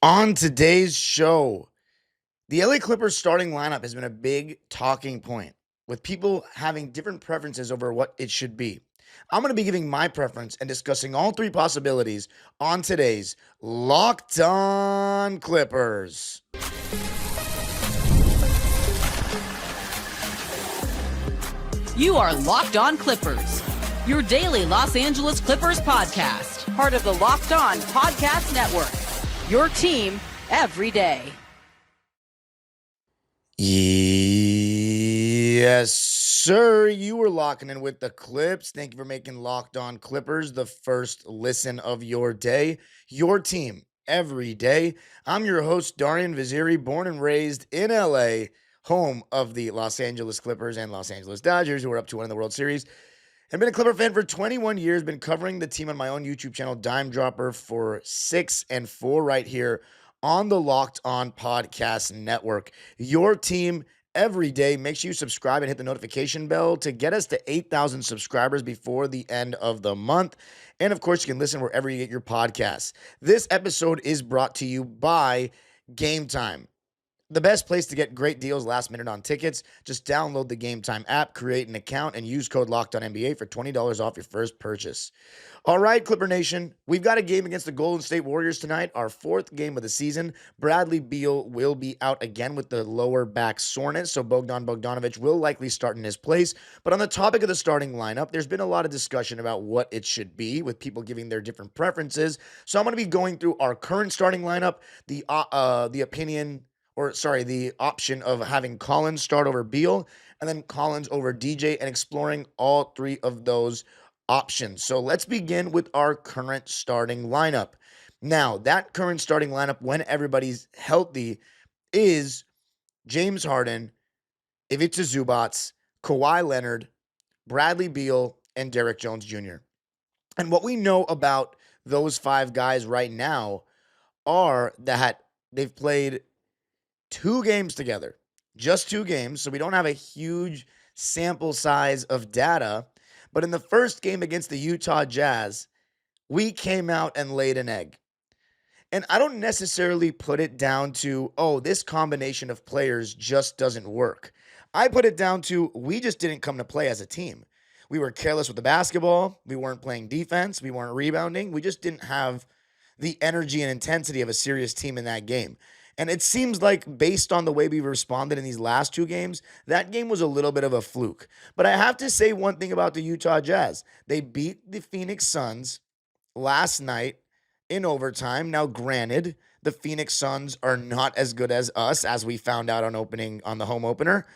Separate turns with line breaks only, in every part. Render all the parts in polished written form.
On today's show, the LA Clippers starting lineup has been a big talking point, with people having different preferences over what it should be. I'm going to be giving my preference and discussing all three possibilities on today's Locked On Clippers.
You are Locked On Clippers, your daily Los Angeles Clippers podcast, part of the Locked On Podcast Network, your team every day.
Yes, sir. You were locking in with the Clips. Thank you for making Locked On Clippers the first listen of your day. Your team every day. I'm your host, Darian Vaziri, born and raised in LA, home of the Los Angeles Clippers and Los Angeles Dodgers, who are up to winning the World Series. I've been a Clipper fan for 21 years, been covering the team on my own YouTube channel, Dime Dropper, for 6 and 4 right here on the Locked On Podcast Network. Your team every day. Make sure you subscribe and hit the notification bell to get us to 8,000 subscribers before the end of the month. And of course, you can listen wherever you get your podcasts. This episode is brought to you by Game Time. The best place to get great deals last minute on tickets. Just download the Game Time app, create an account, and use code LOCKEDONNBA for $20 off your first purchase. All right, Clipper Nation, we've got a game against the Golden State Warriors tonight, our fourth game of the season. Bradley Beal will be out again with the lower back soreness, so Bogdan Bogdanovic will likely start in his place. But on the topic of the starting lineup, there's been a lot of discussion about what it should be, with people giving their different preferences. So I'm going to be going through our current starting lineup, the option of having Collins start over Beal and then Collins over DJ, and exploring all three of those options. So let's begin with our current starting lineup. Now, that current starting lineup, when everybody's healthy, is James Harden, Ivica Zubac, Kawhi Leonard, Bradley Beal, and Derrick Jones Jr. And what we know about those five guys right now are that they've played 2 games together, just 2 games. So we don't have a huge sample size of data. But in the first game against the Utah Jazz, we came out and laid an egg. And I don't necessarily put it down to, oh, this combination of players just doesn't work. I put it down to, we just didn't come to play as a team. We were careless with the basketball. We weren't playing defense. We weren't rebounding. We just didn't have the energy and intensity of a serious team in that game. And it seems like, based on the way we responded in these last 2 games, that game was a little bit of a fluke. But I have to say one thing about the Utah Jazz. They beat the Phoenix Suns last night in overtime. Now, granted, the Phoenix Suns are not as good as us, as we found out on the home opener.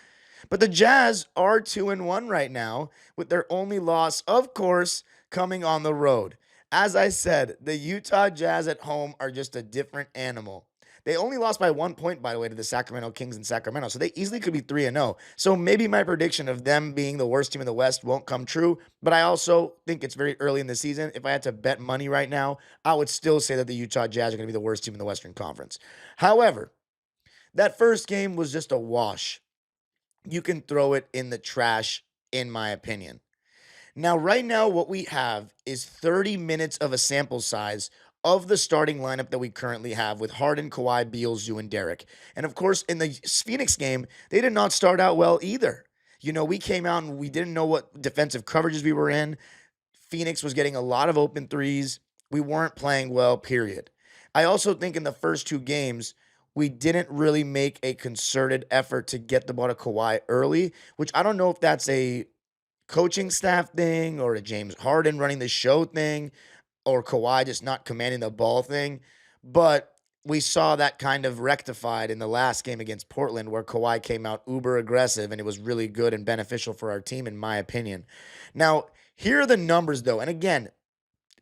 But the Jazz are 2-1 right now, with their only loss, of course, coming on the road. As I said, the Utah Jazz at home are just a different animal. They only lost by 1 point, by the way, to the Sacramento Kings in Sacramento, so they easily could be 3-0. So maybe my prediction of them being the worst team in the West won't come true, but I also think it's very early in the season. If I had to bet money right now, I would still say that the Utah Jazz are going to be the worst team in the Western Conference. However, that first game was just a wash. You can throw it in the trash, in my opinion. Now, right now, what we have is 30 minutes of a sample size of the starting lineup that we currently have, with Harden, Kawhi, Beal, Zoo, and Derrick. And of course, in the Phoenix game, they did not start out well either. You know, we came out and we didn't know what defensive coverages we were in. Phoenix was getting a lot of open threes. We weren't playing well, period. I also think in the first 2 games, we didn't really make a concerted effort to get the ball to Kawhi early, which I don't know if that's a coaching staff thing or a James Harden running the show thing or Kawhi just not commanding the ball thing. But we saw that kind of rectified in the last game against Portland, where Kawhi came out uber aggressive, and it was really good and beneficial for our team, in my opinion. Now, here are the numbers, though. And again,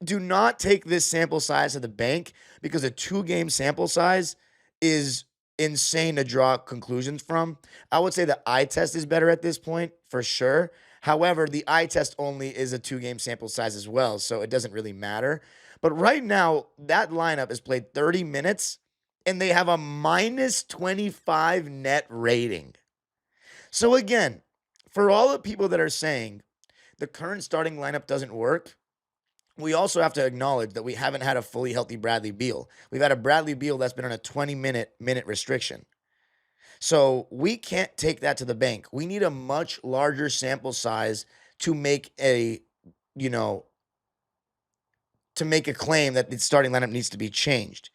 do not take this sample size to the bank, because a 2-game sample size is insane to draw conclusions from. I would say the eye test is better at this point, for sure. However, the eye test only is a 2-game sample size as well, so it doesn't really matter. But right now, that lineup has played 30 minutes, and they have a minus 25 net rating. So again, for all the people that are saying the current starting lineup doesn't work, we also have to acknowledge that we haven't had a fully healthy Bradley Beal. We've had a Bradley Beal that's been on a 20-minute restriction. So we can't take that to the bank. We need a much larger sample size to make a, you know, to make a claim that the starting lineup needs to be changed.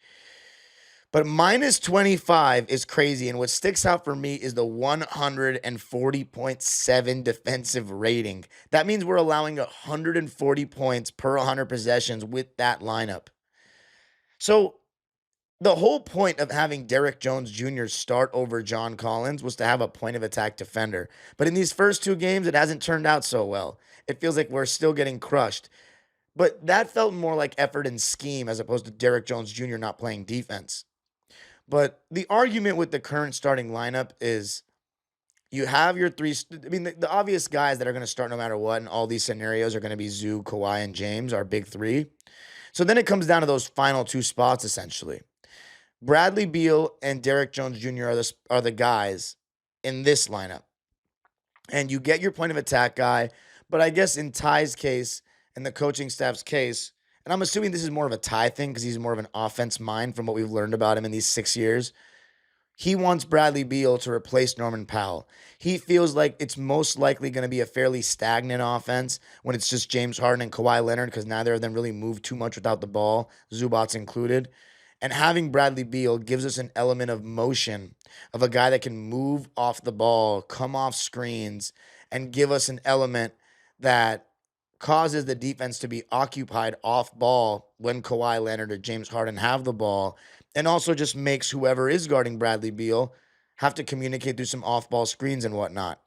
But minus 25 is crazy. And what sticks out for me is the 140.7 defensive rating. That means we're allowing 140 points per 100 possessions with that lineup. So the whole point of having Derrick Jones Jr. start over John Collins was to have a point of attack defender. But in these first two games, it hasn't turned out so well. It feels like we're still getting crushed. But that felt more like effort and scheme as opposed to Derrick Jones Jr. not playing defense. But the argument with the current starting lineup is you have your three. I mean, the obvious guys that are going to start no matter what in all these scenarios are going to be Zoo, Kawhi, and James, our big three. So then it comes down to those final two spots, essentially. Bradley Beal and Derrick Jones Jr. are the guys in this lineup. And you get your point of attack guy. But I guess in Ty's case and the coaching staff's case, and I'm assuming this is more of a Ty thing because he's more of an offense mind from what we've learned about him in these 6 years. He wants Bradley Beal to replace Norman Powell. He feels like it's most likely going to be a fairly stagnant offense when it's just James Harden and Kawhi Leonard because neither of them really move too much without the ball, Zubac included. And having Bradley Beal gives us an element of motion of a guy that can move off the ball, come off screens, and give us an element that causes the defense to be occupied off ball when Kawhi Leonard or James Harden have the ball, and also just makes whoever is guarding Bradley Beal have to communicate through some off-ball screens and whatnot.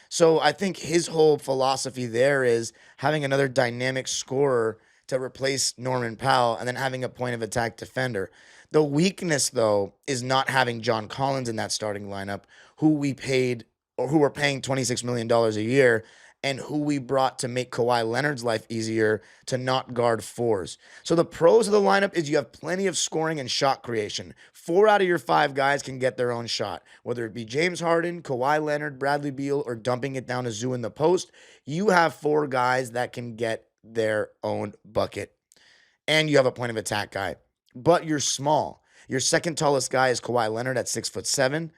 So I think his whole philosophy there is having another dynamic scorer to replace Norman Powell and then having a point of attack defender. The weakness, though, is not having John Collins in that starting lineup, who we paid or who we're paying $26 million a year, and who we brought to make Kawhi Leonard's life easier to not guard fours. So the pros of the lineup is you have plenty of scoring and shot creation. 4 out of your 5 guys can get their own shot. Whether it be James Harden, Kawhi Leonard, Bradley Beal, or dumping it down to Zoo in the post, you have 4 guys that can get their own bucket. And you have a point of attack guy. But you're small. Your second tallest guy is Kawhi Leonard at 6'7".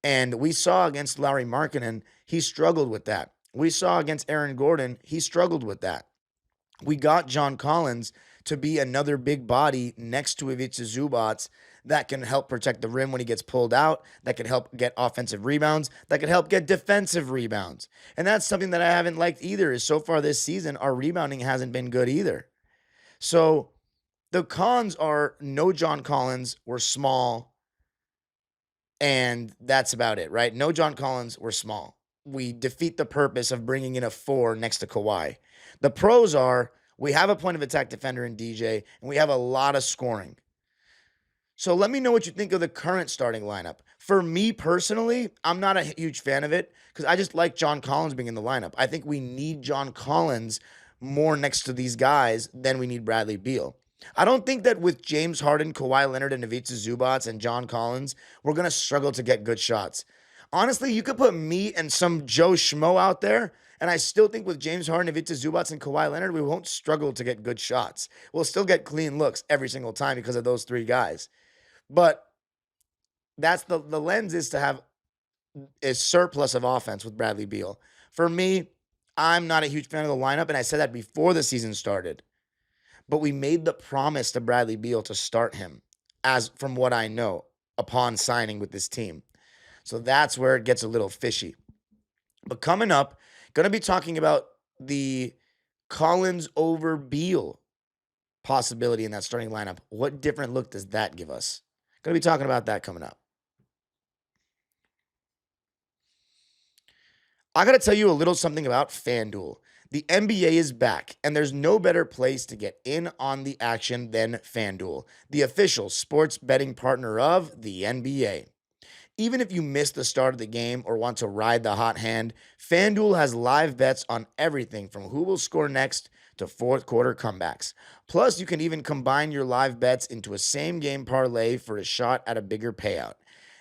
And we saw against Lauri Markkanen, he struggled with that. We saw against Aaron Gordon, he struggled with that. We got John Collins to be another big body next to Ivica Zubac that can help protect the rim when he gets pulled out, that can help get offensive rebounds, that can help get defensive rebounds. And that's something that I haven't liked either, is so far this season, our rebounding hasn't been good either. So the cons are no John Collins, we're small, and that's about it, right? No John Collins, we're small. We defeat the purpose of bringing in a 4 next to Kawhi. The pros are we have a point of attack defender in DJ, and we have a lot of scoring. So let me know what you think of the current starting lineup. For me personally, I'm not a huge fan of it because I just like John Collins being in the lineup. I think we need John Collins more next to these guys than we need Bradley Beal. I don't think that with James Harden, Kawhi Leonard, and Ivica Zubac and John Collins, we're going to struggle to get good shots. Honestly, you could put me and some Joe Schmo out there, and I still think with James Harden, Ivica Zubac, and Kawhi Leonard, we won't struggle to get good shots. We'll still get clean looks every single time because of those 3 guys. But that's the lens is to have a surplus of offense with Bradley Beal. For me, I'm not a huge fan of the lineup, and I said that before the season started. But we made the promise to Bradley Beal to start him, as from what I know, upon signing with this team. So that's where it gets a little fishy. But coming up, going to be talking about the Collins over Beal possibility in that starting lineup. What different look does that give us? Going to be talking about that coming up. I got to tell you a little something about FanDuel. The NBA is back, and there's no better place to get in on the action than FanDuel, the official sports betting partner of the NBA. Even if you missed the start of the game or want to ride the hot hand, FanDuel has live bets on everything from who will score next to fourth quarter comebacks. Plus, you can even combine your live bets into a same-game parlay for a shot at a bigger payout.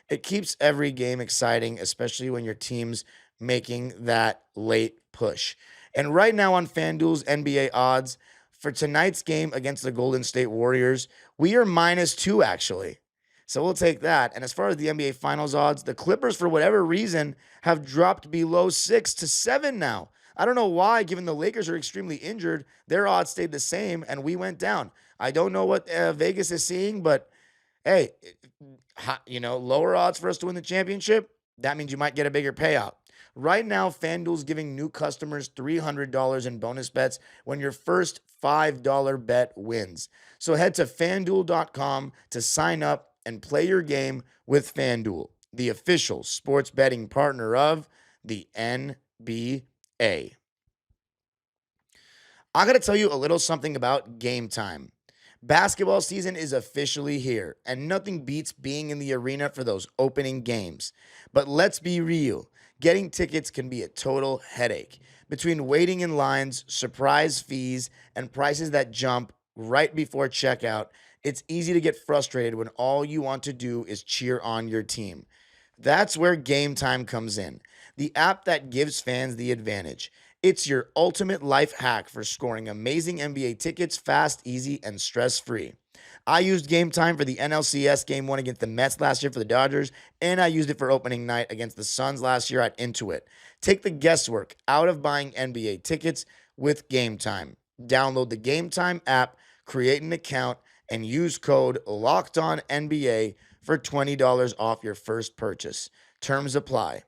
It keeps every game exciting, especially when your team's making that late push. And right now on FanDuel's NBA odds, For tonight's game against the Golden State Warriors, we are -2 actually. So we'll take that. And as far as the NBA Finals odds, the Clippers, for whatever reason, have dropped below 6-7 now. I don't know why, given the Lakers are extremely injured, their odds stayed the same and we went down. I don't know what Vegas is seeing, but hey, lower odds for us to win the championship, that means you might get a bigger payout. Right now, FanDuel's giving new customers $300 in bonus bets when your first $5 bet wins. So head to fanduel.com to sign up and play your game with FanDuel, the official sports betting partner of the NBA. I got to tell you a little something about Game Time. Basketball season is officially here, and nothing beats being in the arena for those opening games. But let's be real, getting tickets can be a total headache. Between waiting in lines, surprise fees, and prices that jump right before checkout, it's easy to get frustrated when all you want to do is cheer on your team. That's where Game Time comes in, the app that gives fans the advantage. It's your ultimate life hack for scoring amazing NBA tickets fast, easy, and stress-free. I used Game Time for the NLCS Game 1 against the Mets last year for the Dodgers, and I used it for opening night against the Suns last year at Intuit. Take the guesswork out of buying NBA tickets with Game Time. Download the Game Time app, create an account, and use code LOCKEDONNBA for $20 off your first purchase. Terms apply.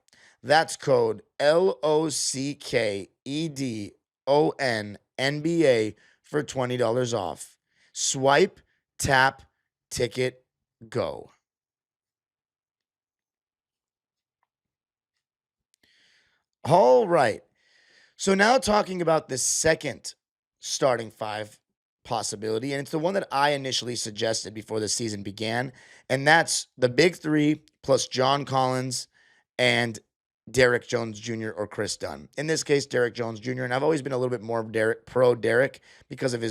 That's code LOCKEDONNBA for $20 off. Swipe, tap, ticket, go. All right. So now talking about the second starting five possibility, and it's the one that I initially suggested before the season began, and that's the big three plus John Collins and Derrick Jones Jr. or Chris Dunn. In this case, Derrick Jones Jr., and I've always been a little bit more pro Derrick because of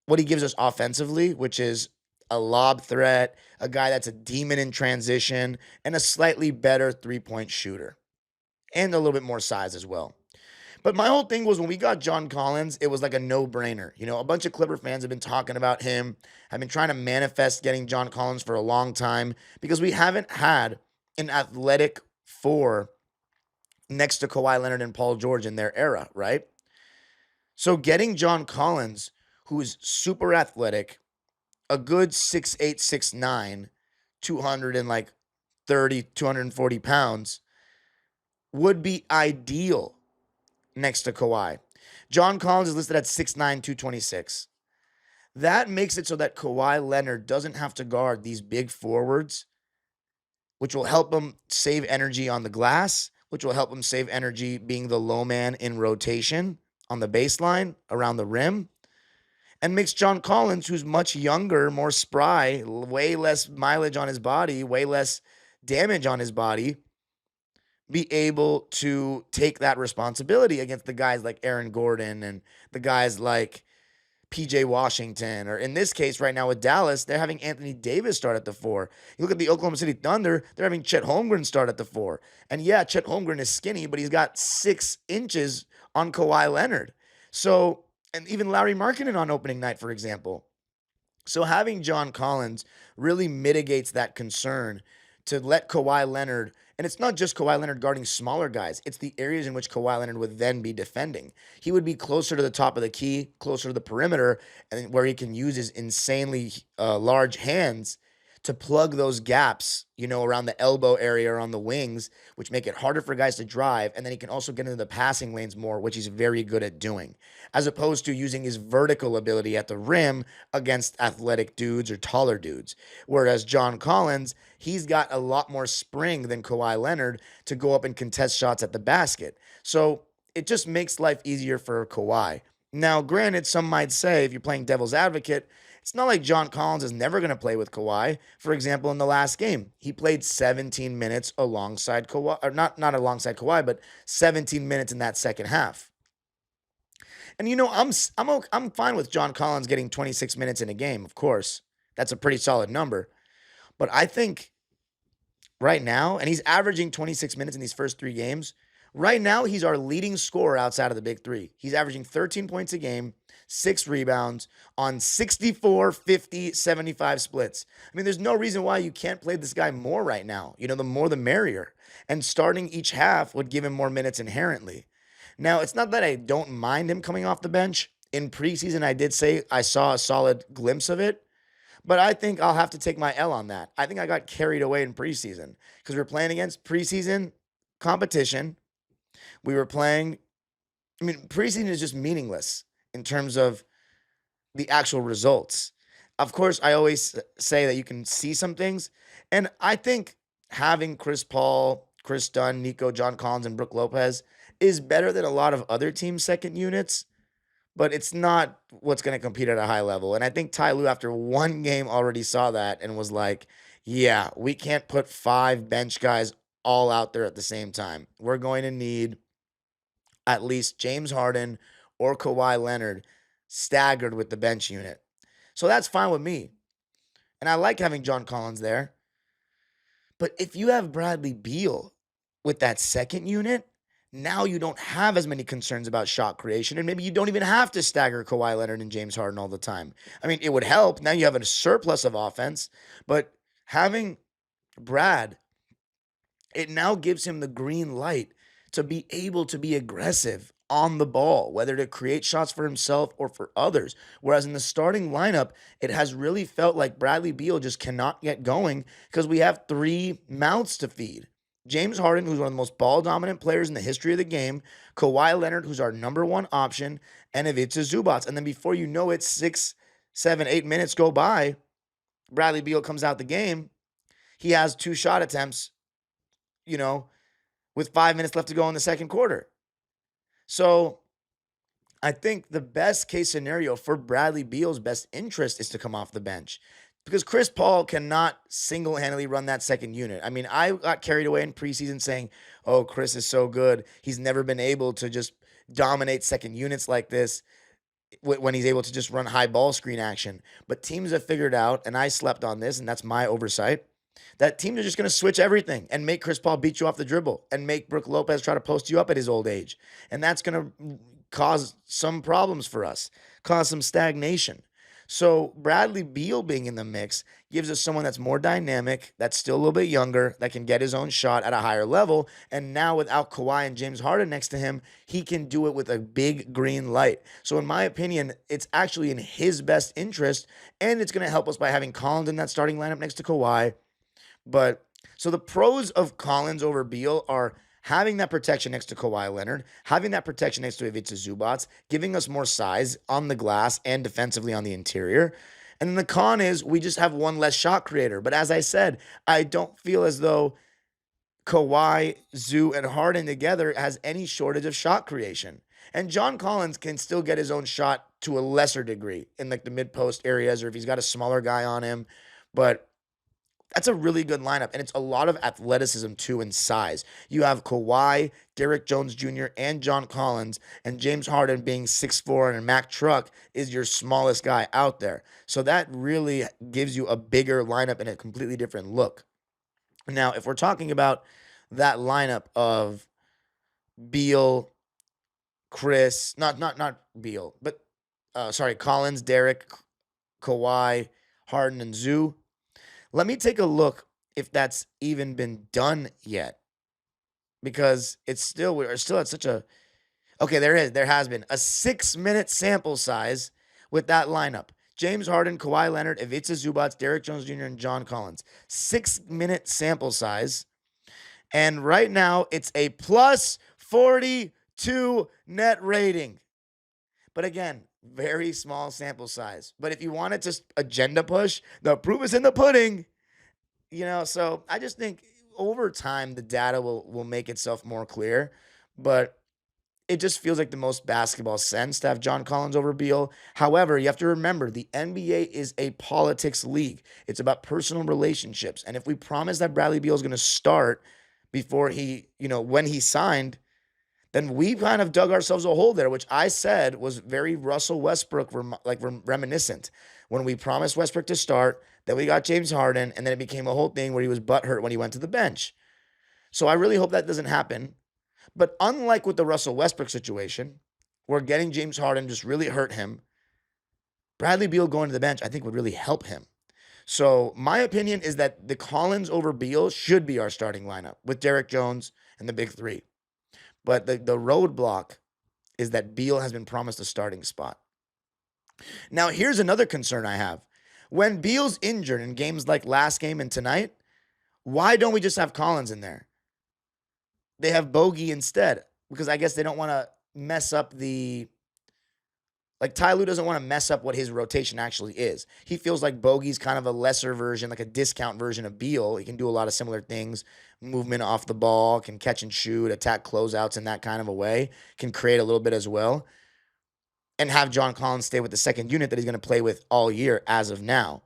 what he gives us offensively, which is a lob threat, a guy that's a demon in transition, and a slightly better three-point shooter, and a little bit more size as well. But my whole thing was when we got John Collins, it was like a no-brainer. A bunch of Clipper fans have been talking about him. I've been trying to manifest getting John Collins for a long time because we haven't had an athletic four next to Kawhi Leonard and Paul George in their era, right? So getting John Collins, who is super athletic, a good 6'8", 6'9", 240 pounds, would be ideal next to Kawhi. John Collins is listed at 6'9", 226. That makes it so that Kawhi Leonard doesn't have to guard these big forwards, which will help him save energy on the glass, which will help him save energy being the low man in rotation on the baseline around the rim, and makes John Collins, who's much younger, more spry, way less mileage on his body, way less damage on his body, be able to take that responsibility against the guys like Aaron Gordon and the guys like PJ Washington, or in this case right now with Dallas, they're having Anthony Davis start at the 4. You look at the Oklahoma City Thunder, they're having Chet Holmgren start at the 4. And yeah, Chet Holmgren is skinny, but he's got 6 inches on Kawhi Leonard. So, and even Larry Markkinen on opening night, for example. So having John Collins really mitigates that concern to let Kawhi Leonard, and it's not just Kawhi Leonard guarding smaller guys, it's the areas in which Kawhi Leonard would then be defending. He would be closer to the top of the key, closer to the perimeter, and where he can use his insanely large hands to plug those gaps, around the elbow area or on the wings, which make it harder for guys to drive. And then he can also get into the passing lanes more, which he's very good at doing, as opposed to using his vertical ability at the rim against athletic dudes or taller dudes. Whereas John Collins, he's got a lot more spring than Kawhi Leonard to go up and contest shots at the basket. So it just makes life easier for Kawhi. Now, granted, some might say, if you're playing devil's advocate, it's not like John Collins is never going to play with Kawhi. For example, in the last game, he played 17 minutes alongside Kawhi, or not alongside Kawhi, but 17 minutes in that second half. And I'm fine with John Collins getting 26 minutes in a game, of course. That's a pretty solid number. But I think right now, and he's averaging 26 minutes in these first 3 games. Right now, he's our leading scorer outside of the big three. He's averaging 13 points a game, 6 rebounds on 64, 50, 75 splits. I mean, there's no reason why you can't play this guy more right now. The more the merrier. And starting each half would give him more minutes inherently. Now, it's not that I don't mind him coming off the bench. In preseason, I did say I saw a solid glimpse of it. But I think I'll have to take my L on that. I think I got carried away in preseason because we were playing against preseason competition. We were playing, preseason is just meaningless in terms of the actual results. Of course, I always say that you can see some things. And I think having Chris Paul, Chris Dunn, Nico, John Collins, and Brook Lopez is better than a lot of other teams' second units, but it's not what's going to compete at a high level. And I think Ty Lue, after one game, already saw that and was like, yeah, we can't put 5 bench guys all out there at the same time. We're going to need at least James Harden or Kawhi Leonard staggered with the bench unit. So that's fine with me. And I like having John Collins there. But if you have Bradley Beal with that second unit, now you don't have as many concerns about shot creation, and maybe you don't even have to stagger Kawhi Leonard and James Harden all the time. I mean, it would help. Now you have a surplus of offense, but having Brad, it now gives him the green light to be able to be aggressive on the ball, whether to create shots for himself or for others. Whereas in the starting lineup, it has really felt like Bradley Beal just cannot get going because we have 3 mouths to feed. James Harden, who's one of the most ball-dominant players in the history of the game, Kawhi Leonard, who's our number 1 option, and Ivica Zubac. And then before you know it, 6, 7, 8 minutes go by, Bradley Beal comes out the game. He has 2 shot attempts, with 5 minutes left to go in the second quarter. So I think the best case scenario for Bradley Beal's best interest is to come off the bench. Because Chris Paul cannot single-handedly run that second unit. I mean, I got carried away in preseason saying, oh, Chris is so good. He's never been able to just dominate second units like this when he's able to just run high ball screen action. But teams have figured out, and I slept on this, and that's my oversight, that teams are just going to switch everything and make Chris Paul beat you off the dribble and make Brook Lopez try to post you up at his old age. And that's going to cause some problems for us, cause some stagnation. So Bradley Beal being in the mix gives us someone that's more dynamic, that's still a little bit younger, that can get his own shot at a higher level. And now without Kawhi and James Harden next to him, he can do it with a big green light. So in my opinion, it's actually in his best interest, and it's going to help us by having Collins in that starting lineup next to Kawhi. But so the pros of Collins over Beal are having that protection next to Kawhi Leonard, having that protection next to Ivica Zubac, giving us more size on the glass and defensively on the interior. And then the con is we just have one less shot creator. But as I said, I don't feel as though Kawhi, Zoo, and Harden together has any shortage of shot creation. And John Collins can still get his own shot to a lesser degree in like the mid-post areas or if he's got a smaller guy on him. But that's a really good lineup, and it's a lot of athleticism, too, and size. You have Kawhi, Derrick Jones Jr., and John Collins, and James Harden being 6'4", and Mac Truck is your smallest guy out there. So that really gives you a bigger lineup and a completely different look. Now, if we're talking about that lineup of Beal, Chris, not Beal, but, Collins, Derrick, Kawhi, Harden, and Zoo, let me take a look if that's even been done yet, because we're still at such a, okay, there has been a 6-minute sample size with that lineup. James Harden, Kawhi Leonard, Ivica Zubac, Derrick Jones Jr., and John Collins. 6-minute sample size. And right now it's a plus 42 net rating. But again, very small sample size. But if you wanted to agenda push, the proof is in the pudding. So I just think over time the data will make itself more clear. But it just feels like the most basketball sense to have John Collins over Beal. However, you have to remember the NBA is a politics league. It's about personal relationships. And if we promise that Bradley Beal is going to start before when he signed, then we kind of dug ourselves a hole there, which I said was very Russell Westbrook reminiscent. When we promised Westbrook to start, then we got James Harden, and then it became a whole thing where he was butthurt when he went to the bench. So I really hope that doesn't happen. But unlike with the Russell Westbrook situation, where getting James Harden just really hurt him, Bradley Beal going to the bench, I think, would really help him. So my opinion is that the Collins over Beal should be our starting lineup with Derek Jones and the big three. But the roadblock is that Beal has been promised a starting spot. Now, here's another concern I have. When Beal's injured in games like last game and tonight, why don't we just have Collins in there? They have Bogey instead because I guess they don't want to mess up Ty Lue doesn't want to mess up what his rotation actually is. He feels like Bogey's kind of a lesser version, like a discount version of Beal. He can do a lot of similar things, movement off the ball, can catch and shoot, attack closeouts in that kind of a way, can create a little bit as well, and have John Collins stay with the second unit that he's going to play with all year as of now.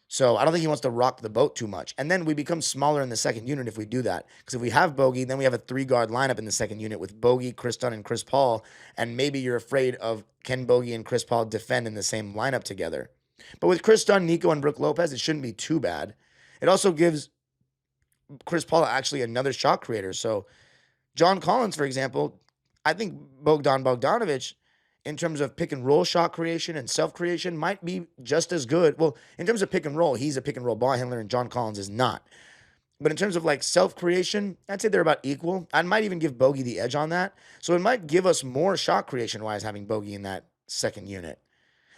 So I don't think he wants to rock the boat too much. And then we become smaller in the second unit if we do that. Because if we have Bogey, then we have a 3-guard lineup in the second unit with Bogey, Chris Dunn, and Chris Paul. And maybe you're afraid of can Bogey and Chris Paul defend in the same lineup together. But with Chris Dunn, Nico, and Brook Lopez, it shouldn't be too bad. It also gives Chris Paul actually another shot creator. So John Collins, for example, I think Bogdan Bogdanovic, in terms of pick and roll shot creation and self creation, might be just as good. Well, in terms of pick and roll, he's a pick and roll ball handler and John Collins is not. But in terms of like self creation, I'd say they're about equal. I might even give Bogey the edge on that. So it might give us more shot creation wise having Bogey in that second unit.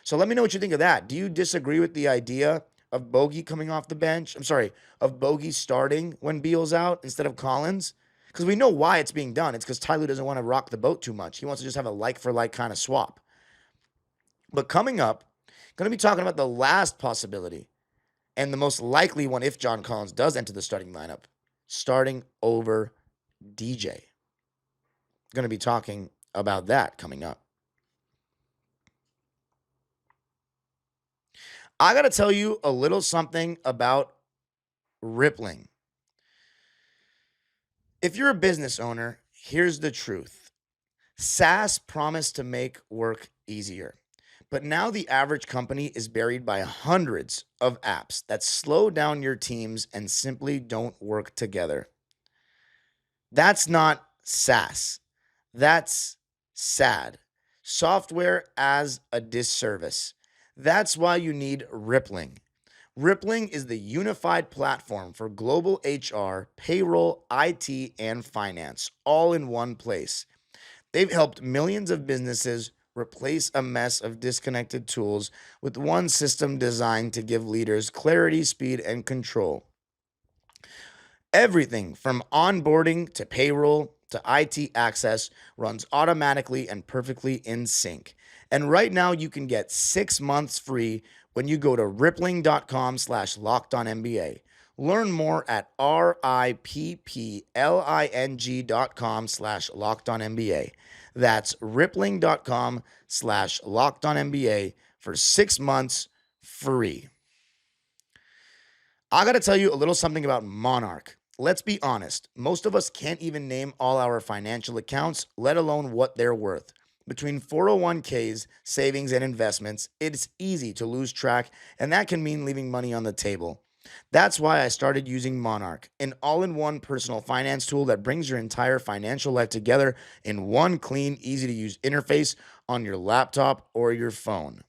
So let me know what you think of that. Do you disagree with the idea of Bogey coming off the bench? Of Bogey starting when Beal's out instead of Collins? Because we know why it's being done. It's because Ty Lue doesn't want to rock the boat too much. He wants to just have a like-for-like kind of swap. But coming up, going to be talking about the last possibility and the most likely one if John Collins does enter the starting lineup, starting over DJ. Going to be talking about that coming up. I got to tell you a little something about rippling. If you're a business owner, here's the truth. SaaS promised to make work easier, but now the average company is buried by hundreds of apps that slow down your teams and simply don't work together. That's not SaaS. That's sad. Software as a disservice. That's why you need Rippling. Rippling is the unified platform for global HR, payroll, IT, and finance, all in one place. They've helped millions of businesses replace a mess of disconnected tools with one system designed to give leaders clarity, speed, and control. Everything from onboarding to payroll to IT access runs automatically and perfectly in sync. And right now you can get 6 months free when you go to rippling.com/lockedonnba. Learn more at rippling.com/lockedonnba. That's rippling.com/lockedonnba for 6 months free. I got to tell you a little something about Monarch. Let's be honest, most of us can't even name all our financial accounts, let alone what they're worth. Between 401ks, savings, and investments, it's easy to lose track, and that can mean leaving money on the table. That's why I started using Monarch, an all-in-one personal finance tool that brings your entire financial life together in one clean, easy-to-use interface on your laptop or your phone.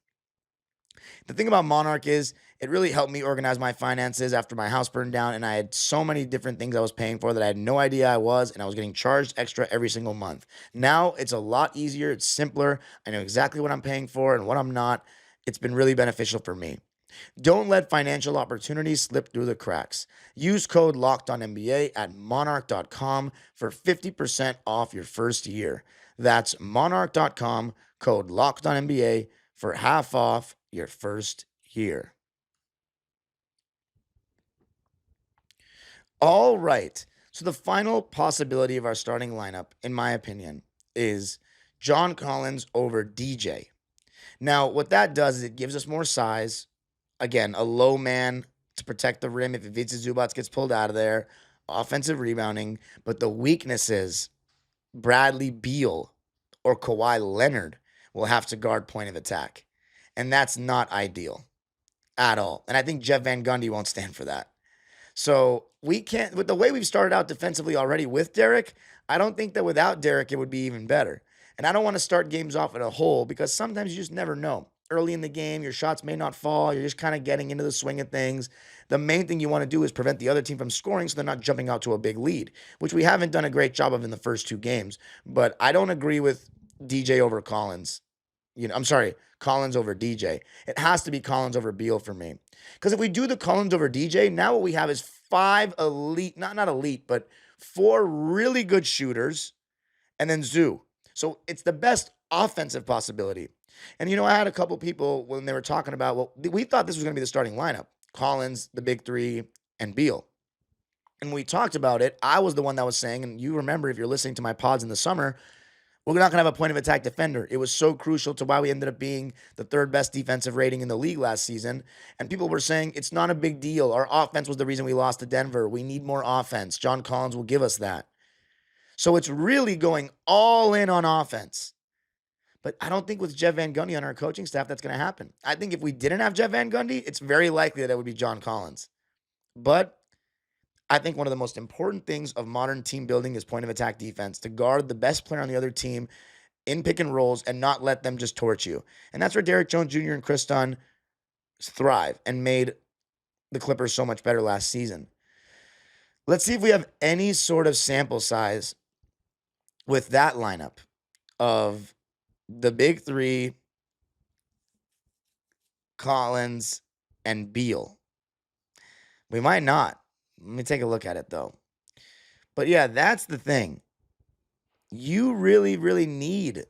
The thing about Monarch is it really helped me organize my finances after my house burned down, and I had so many different things I was paying for that I had no idea I was, and I was getting charged extra every single month. Now it's a lot easier. It's simpler. I know exactly what I'm paying for and what I'm not. It's been really beneficial for me. Don't let financial opportunities slip through the cracks. Use code LOCKEDONNBA at monarch.com for 50% off your first year. That's monarch.com, code LOCKEDONNBA for half off your first year. All right. So the final possibility of our starting lineup, in my opinion, is John Collins over DJ. Now, what that does is it gives us more size. Again, a low man to protect the rim if Ivica Zubac gets pulled out of there. Offensive rebounding. But the weakness is Bradley Beal or Kawhi Leonard will have to guard point of attack. And that's not ideal at all. And I think Jeff Van Gundy won't stand for that. So we can't, with the way we've started out defensively already with Derek, I don't think that without Derek it would be even better. And I don't want to start games off at a hole because sometimes you just never know. early in the game. Your shots may not fall. You're just kind of getting into the swing of things. The main thing you want to do is prevent the other team from scoring so they're not jumping out to a big lead, which we haven't done a great job of in the first 2 games. But I don't agree with DJ over Collins. I'm sorry, Collins over DJ. It has to be Collins over Beal for me. Because if we do the Collins over DJ, now what we have is 5 elite, not elite, but 4 really good shooters, and then Zoo. So it's the best offensive possibility. And I had a couple people when they were talking about, well, we thought this was going to be the starting lineup. Collins, the big 3, and Beal. And we talked about it. I was the one that was saying, and you remember if you're listening to my pods in the summer, we're not going to have a point of attack defender. It was so crucial to why we ended up being the 3rd best defensive rating in the league last season. And people were saying it's not a big deal. Our offense was the reason we lost to Denver. We need more offense. John Collins will give us that. So it's really going all in on offense. But I don't think with Jeff Van Gundy on our coaching staff that's going to happen. I think if we didn't have Jeff Van Gundy, it's very likely that it would be John Collins. But I think one of the most important things of modern team building is point of attack defense, to guard the best player on the other team in pick and rolls and not let them just torch you. And that's where Derrick Jones Jr. and Chris Dunn thrive and made the Clippers so much better last season. Let's see if we have any sort of sample size with that lineup of the big 3, Collins and Beal. We might not. Let me take a look at it, though. But yeah, that's the thing. You really, really need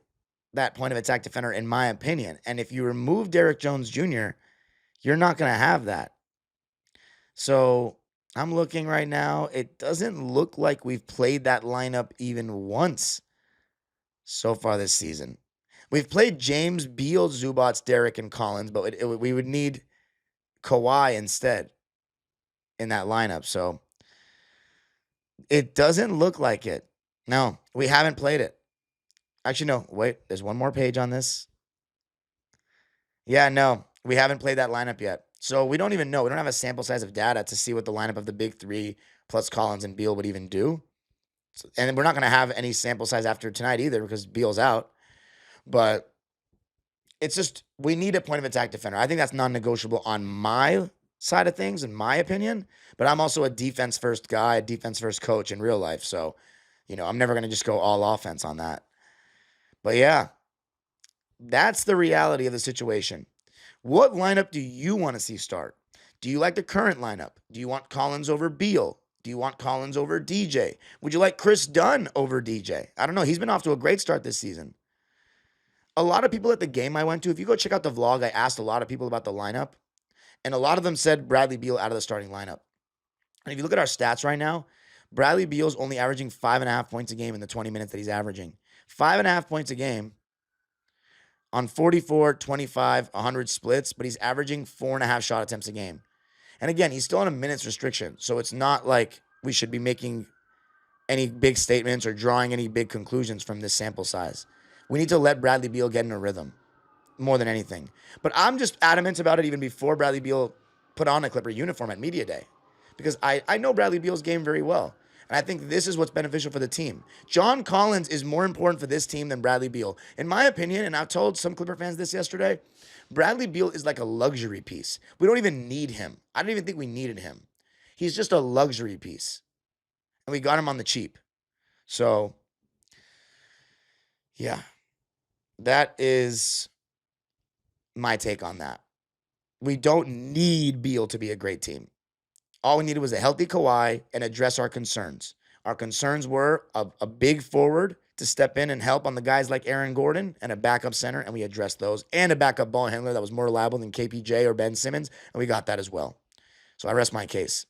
that point of attack defender, in my opinion. And if you remove Derrick Jones Jr., you're not going to have that. So I'm looking right now. It doesn't look like we've played that lineup even once so far this season. We've played James, Beal, Zubac, Derrick, and Collins, but we would need Kawhi instead in that lineup. So it doesn't look like it. No, we haven't played it. Actually, no, wait, there's one more page on this. Yeah, no, we haven't played that lineup yet. So we don't even know. We don't have a sample size of data to see what the lineup of the big 3 plus Collins and Beal would even do. And we're not going to have any sample size after tonight either because Beal's out. But it's just, we need a point of attack defender. I think that's non-negotiable on my side of things, in my opinion. But I'm also a defense-first guy, a defense-first coach in real life. So, I'm never going to just go all offense on that. But yeah, that's the reality of the situation. What lineup do you want to see start? Do you like the current lineup? Do you want Collins over Beal? Do you want Collins over DJ? Would you like Chris Dunn over DJ? I don't know. He's been off to a great start this season. A lot of people at the game I went to, if you go check out the vlog, I asked a lot of people about the lineup, and a lot of them said Bradley Beal out of the starting lineup. And if you look at our stats right now, Bradley Beal's only averaging 5.5 points a game in the 20 minutes that he's averaging. 5.5 points a game on 44, 25, 100 splits, but he's averaging 4.5 shot attempts a game. And again, he's still on a minutes restriction, so it's not like we should be making any big statements or drawing any big conclusions from this sample size. We need to let Bradley Beal get in a rhythm more than anything. But I'm just adamant about it even before Bradley Beal put on a Clipper uniform at Media Day, because I know Bradley Beal's game very well. And I think this is what's beneficial for the team. John Collins is more important for this team than Bradley Beal. In my opinion, and I've told some Clipper fans this yesterday, Bradley Beal is like a luxury piece. We don't even need him. I don't even think we needed him. He's just a luxury piece. And we got him on the cheap. So, yeah. That is my take on that. We don't need Beal to be a great team. All we needed was a healthy Kawhi and address our concerns. Our concerns were a big forward to step in and help on the guys like Aaron Gordon and a backup center, and we addressed those, and a backup ball handler that was more reliable than KPJ or Ben Simmons, and we got that as well. So I rest my case.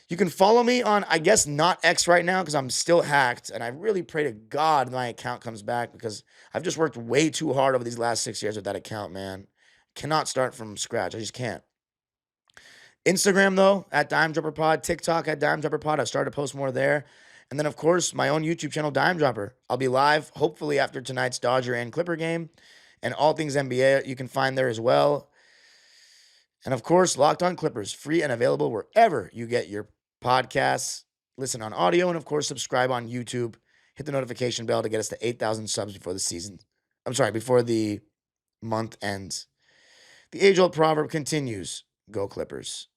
You can follow me on, I guess, not X right now because I'm still hacked, and I really pray to God my account comes back because I've just worked way too hard over these last 6 years with that account, man. Cannot start from scratch. I just can't. Instagram, though, at Dime Dropper Pod. TikTok at Dime Dropper Pod. I've started to post more there. And then, of course, my own YouTube channel, Dime Dropper. I'll be live, hopefully, after tonight's Dodger and Clipper game. And all things NBA you can find there as well. And, of course, Locked On Clippers, free and available wherever you get your podcasts. Listen on audio. And, of course, subscribe on YouTube. Hit the notification bell to get us to 8,000 subs before the season. I'm sorry, before the month ends. The age-old proverb continues, go Clippers.